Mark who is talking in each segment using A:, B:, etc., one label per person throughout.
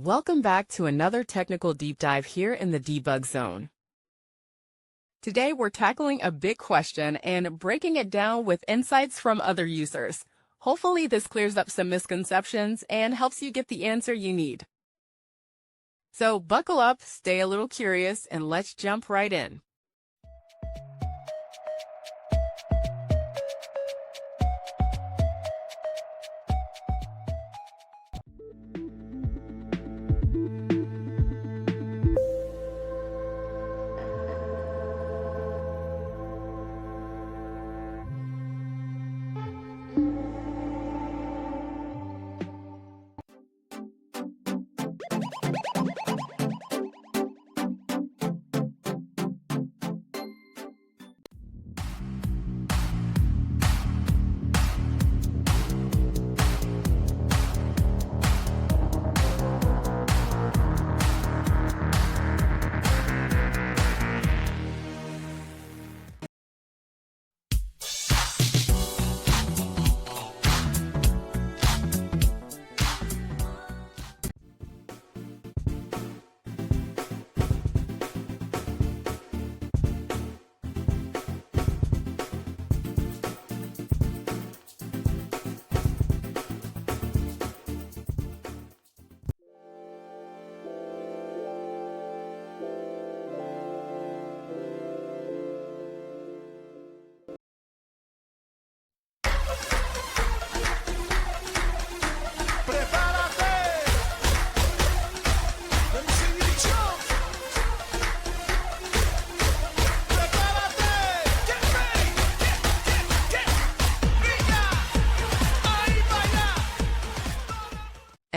A: Welcome back to another technical deep dive here in the debug zone. Today we're tackling a big question and breaking it down with insights from other users. Hopefully this clears up some misconceptions and helps you get the answer you need. So buckle up, stay a little curious, and let's jump right in.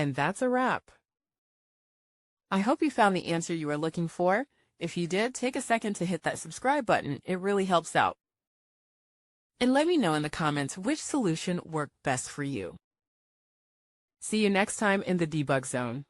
A: And that's a wrap. I hope you found the answer you were looking for. If you did, take a second to hit that subscribe button. It really helps out. And let me know in the comments which solution worked best for you. See you next time in the debug zone.